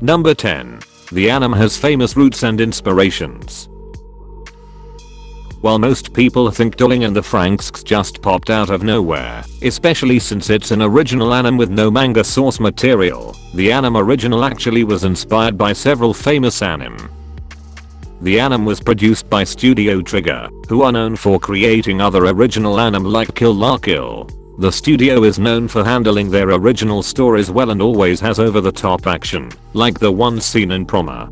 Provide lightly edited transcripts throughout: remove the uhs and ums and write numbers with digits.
Number 10. The anime has famous roots and inspirations. While most people think In The Franxx just popped out of nowhere, especially since it's an original anime with no manga source material, the anime original actually was inspired by several famous anime. The anime was produced by Studio Trigger, who are known for creating other original anime like Kill La Kill. The studio is known for handling their original stories well and always has over-the-top action, like the one seen in Proma.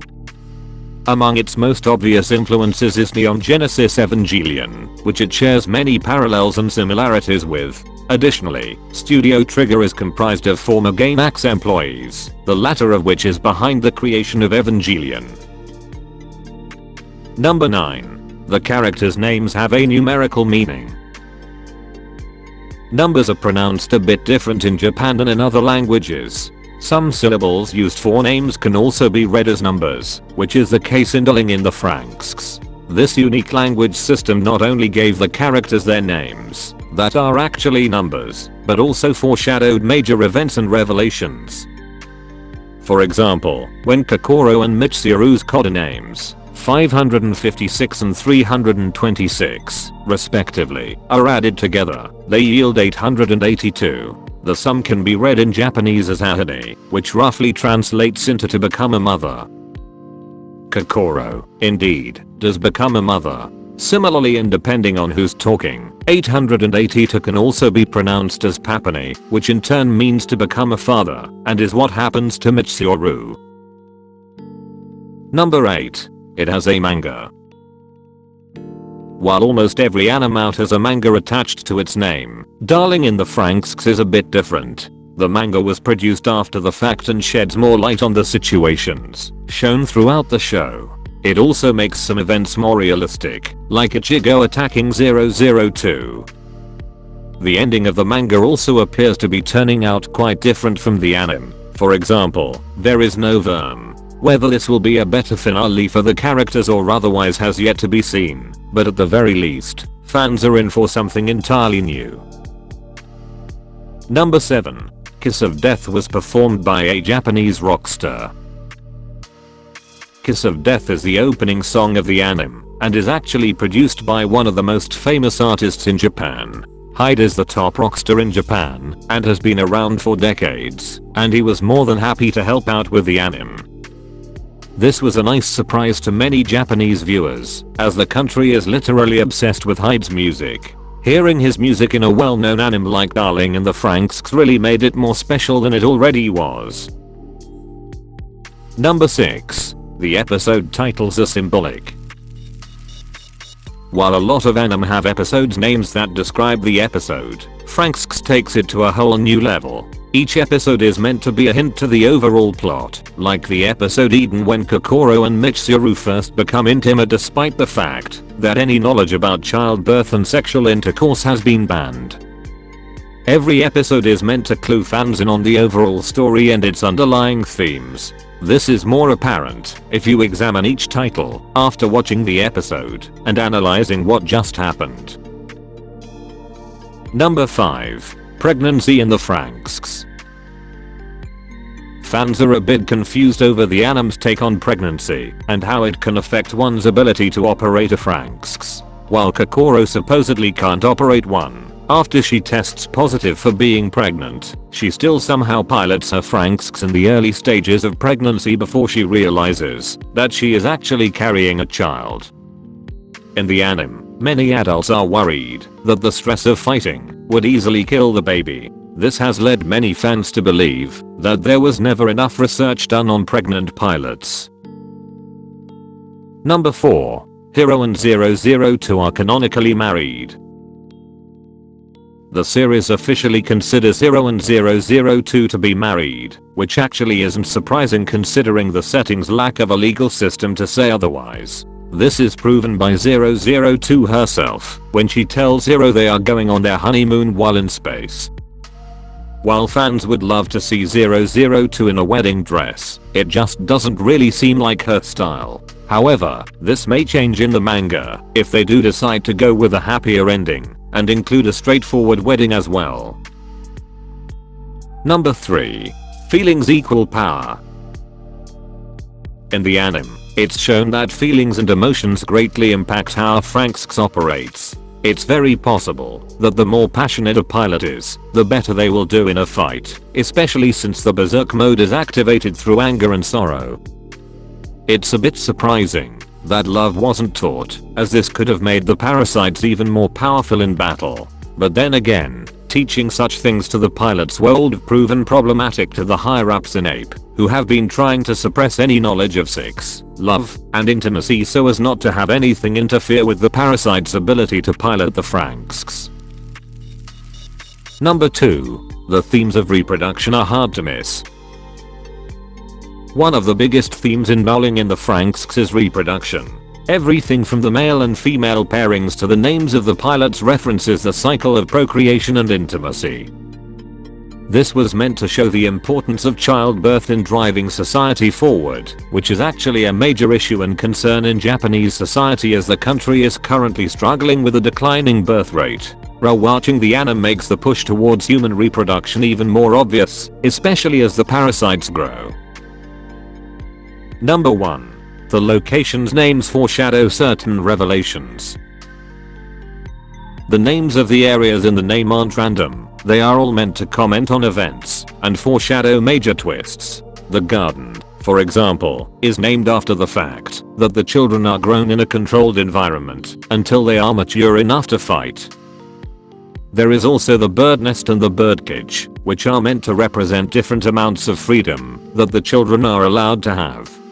Among its most obvious influences is Neon Genesis Evangelion, which it shares many parallels and similarities with. Additionally, Studio Trigger is comprised of former Gainax employees, the latter of which is behind the creation of Evangelion. Number 9. The characters' names have a numerical meaning. Numbers are pronounced a bit different in Japan than in other languages. Some syllables used for names can also be read as numbers, which is the case in The Franxx. This unique language system not only gave the characters their names, that are actually numbers, but also foreshadowed major events and revelations. For example, when Kokoro and Mitsuru's codenames, 556 and 326, respectively, are added together, they yield 882. The sum can be read in Japanese as ahane, which roughly translates into to become a mother. Kokoro, indeed, does become a mother. Similarly, and depending on who's talking, 882 can also be pronounced as papane, which in turn means to become a father, and is what happens to Mitsuru. Number 8. It has a manga. While almost every anime out has a manga attached to its name, In The Franxx is a bit different. The manga was produced after the fact and sheds more light on the situations shown throughout the show. It also makes some events more realistic, like Ichigo attacking 002. The ending of the manga also appears to be turning out quite different from the anime. For example, there is no verm. Whether this will be a better finale for the characters or otherwise has yet to be seen, but at the very least, fans are in for something entirely new. Number 7. Kiss of Death was performed by a Japanese rock star. Kiss of Death is the opening song of the anime, and is actually produced by one of the most famous artists in Japan. Hyde is the top rock star in Japan, and has been around for decades, and he was more than happy to help out with the anime. This was a nice surprise to many Japanese viewers, as the country is literally obsessed with Hyde's music. Hearing his music in a well-known anime like In The Franxx really made it more special than it already was. Number 6. The episode titles are symbolic. While a lot of anime have episodes names that describe the episode, Franxx takes it to a whole new level. Each episode is meant to be a hint to the overall plot, like the episode Eden when Kokoro and Mitsuru first become intimate despite the fact that any knowledge about childbirth and sexual intercourse has been banned. Every episode is meant to clue fans in on the overall story and its underlying themes. This is more apparent if you examine each title after watching the episode and analyzing what just happened. Number 5. Pregnancy in the Franxx. Fans are a bit confused over the anime's take on pregnancy and how it can affect one's ability to operate a Franxx. While Kokoro supposedly can't operate one after she tests positive for being pregnant, she still somehow pilots her Franxx in the early stages of pregnancy before she realizes that she is actually carrying a child. In the anime, many adults are worried that the stress of fighting would easily kill the baby. This has led many fans to believe that there was never enough research done on pregnant pilots. Number 4. Hiro and 002 are canonically married. The series officially considers Hiro and 002 to be married, which actually isn't surprising considering the setting's lack of a legal system to say otherwise. This is proven by 002 herself when she tells Hiro they are going on their honeymoon while in space. While fans would love to see 002 in a wedding dress, it just doesn't really seem like her style. However, this may change in the manga if they do decide to go with a happier ending and include a straightforward wedding as well. Number 3. Feelings equal power. In the anime, it's shown that feelings and emotions greatly impact how Franxx operates. It's very possible that the more passionate a pilot is, the better they will do in a fight, especially since the berserk mode is activated through anger and sorrow. It's a bit surprising that love wasn't taught, as this could have made the parasites even more powerful in battle. But then again, teaching such things to the pilots would have proven problematic to the higher-ups in Ape, who have been trying to suppress any knowledge of sex, love, and intimacy so as not to have anything interfere with the parasite's ability to pilot the Franxx. Number 2. The themes of reproduction are hard to miss. One of the biggest themes involving in the Franxx is reproduction. Everything from the male and female pairings to the names of the pilots references the cycle of procreation and intimacy. This was meant to show the importance of childbirth in driving society forward, which is actually a major issue and concern in Japanese society as the country is currently struggling with a declining birth rate. Rewatching the anime makes the push towards human reproduction even more obvious, especially as the parasites grow. Number 1. The locations' names foreshadow certain revelations. The names of the areas in the name aren't random, they are all meant to comment on events and foreshadow major twists. The garden, for example, is named after the fact that the children are grown in a controlled environment until they are mature enough to fight. There is also the bird nest and the birdcage, which are meant to represent different amounts of freedom that the children are allowed to have.